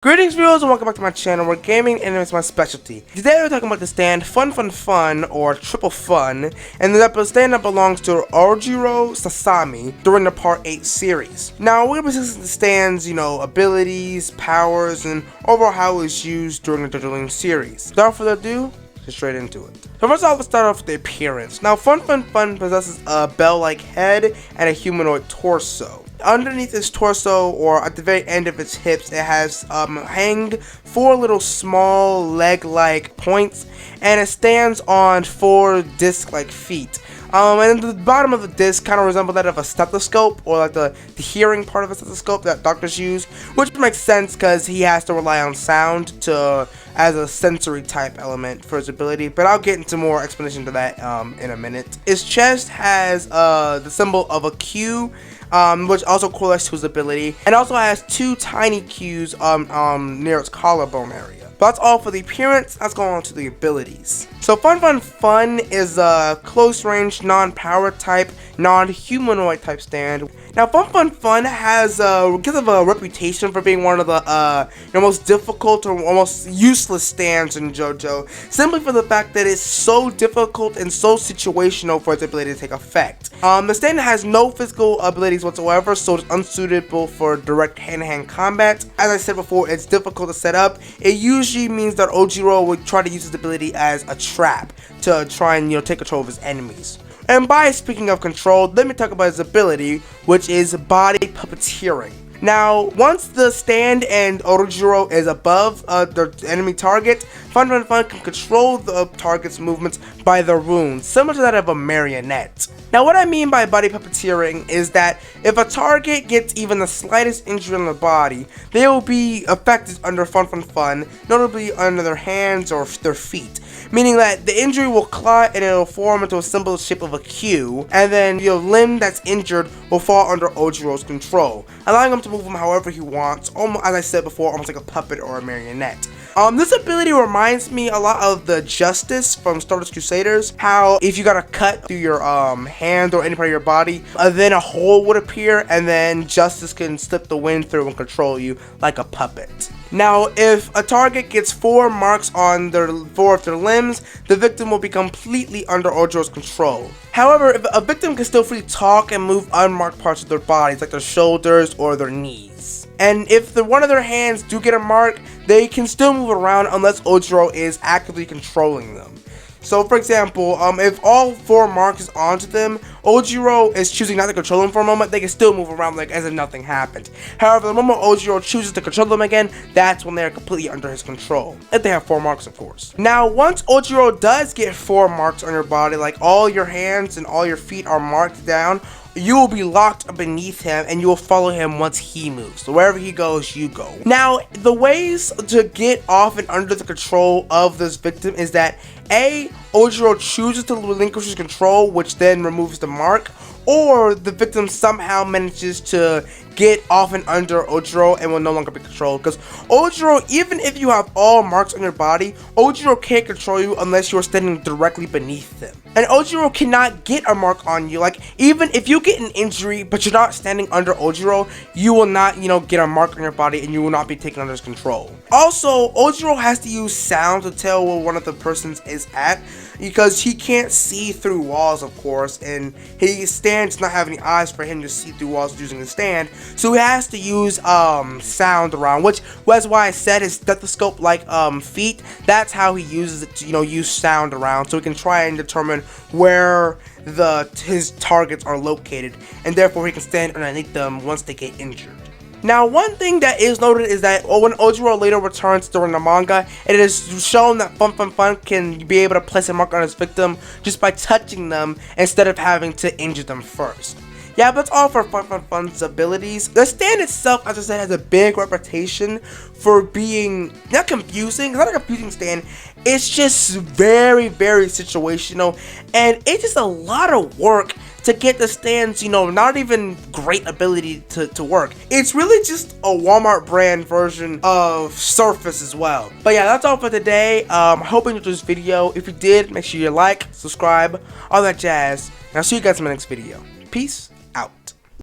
Greetings viewers and welcome back to my channel where gaming and is my specialty. Today we're talking about the stand Fun Fun Fun or Triple Fun, and the stand that belongs to Ojiro Sasami during the Part 8 series. Now we're going to be discussing the stand's, abilities, powers, and overall how it's used during the JoJo series. Without further ado, get straight into it. So first off, let's start off with the appearance. Now Fun Fun Fun possesses a bell-like head and a humanoid torso. Underneath its torso, or at the very end of its hips, it has hanged 4 little small leg-like points, and it stands on 4 disc-like feet. And the bottom of the disc kind of resembles that of a stethoscope, or like the hearing part of a stethoscope that doctors use, which makes sense because he has to rely on sound as a sensory type element for his ability, but I'll get into more explanation to that in a minute. His chest has the symbol of a Q, which also correlates to his ability, and also has 2 tiny Qs near its collarbone area. But that's all for the appearance. Let's go on to the abilities. So Fun Fun Fun is a close range, non-power type, non-humanoid type stand. Now Fun Fun Fun has gives of a reputation for being one of the most difficult or almost useless stands in JoJo, simply for the fact that it's so difficult and so situational for its ability to take effect. The stand has no physical abilities whatsoever, so it's unsuitable for direct hand-to-hand combat. As I said before, it's difficult to set up. It usually means that Ojiro would try to use his ability as a trap to try and take control of his enemies. And by speaking of control, let me talk about his ability, which is body puppeteering. Now, once the stand and Ojiro is above the enemy target, Fun Fun Fun can control the target's movements by the runes, similar to that of a marionette. Now, what I mean by body puppeteering is that if a target gets even the slightest injury on the body, they will be affected under Fun Fun Fun, notably under their hands or their feet. Meaning that the injury will clot and it will form into a symbol shape of a Q, and then your limb that's injured will fall under Ojiro's control, allowing him to move him however he wants, almost, as I said before, almost like a puppet or a marionette. This ability reminds me a lot of the Justice from Star Wars Crusaders, how if you got a cut through your hand or any part of your body, then a hole would appear, and then Justice can slip the wind through and control you like a puppet. Now, if a target gets 4 marks on 4 of their limbs, the victim will be completely under Ojiro's control. However, if a victim can still freely talk and move unmarked parts of their bodies, like their shoulders or their knees. And if one of their hands do get a mark, they can still move around unless Ojiro is actively controlling them. So, for example, if all 4 marks is onto them, Ojiro is choosing not to control them for a moment, they can still move around like as if nothing happened. However, the moment Ojiro chooses to control them again, that's when they're completely under his control. If they have 4 marks, of course. Now, once Ojiro does get 4 marks on your body, like all your hands and all your feet are marked down, you will be locked beneath him and you will follow him once he moves. So wherever he goes, you go. Now, the ways to get off and under the control of this victim is that A, Ojiro chooses to relinquish his control, which then removes the mark, or the victim somehow manages to get off and under Ojiro and will no longer be controlled. Because Ojiro, even if you have all marks on your body, Ojiro can't control you unless you are standing directly beneath them. And Ojiro cannot get a mark on you. Like, even if you get an injury, but you're not standing under Ojiro, you will not, get a mark on your body and you will not be taken under his control. Also, Ojiro has to use sound to tell where one of the persons is at, because he can't see through walls, of course, and his stand does not have any eyes for him to see through walls using the stand, so he has to use sound around, which was why I said his stethoscope like feet. That's how he uses it to use sound around, so he can try and determine where his targets are located, and therefore he can stand underneath them once they get injured. Now, one thing that is noted is that when Ojiro later returns during the manga, it is shown that Fun Fun Fun can be able to place a mark on his victim just by touching them instead of having to injure them first. Yeah, but that's all for Fun Fun Fun's abilities. The stand itself, as I said, has a big reputation for being not confusing. It's not a confusing stand. It's just very, very situational, and it's just a lot of work to get the stand's, not even great ability to work. It's really just a Walmart brand version of Surface as well. But yeah, that's all for today. I hope you enjoyed this video. If you did, make sure you like, subscribe, all that jazz. And I'll see you guys in my next video. Peace out.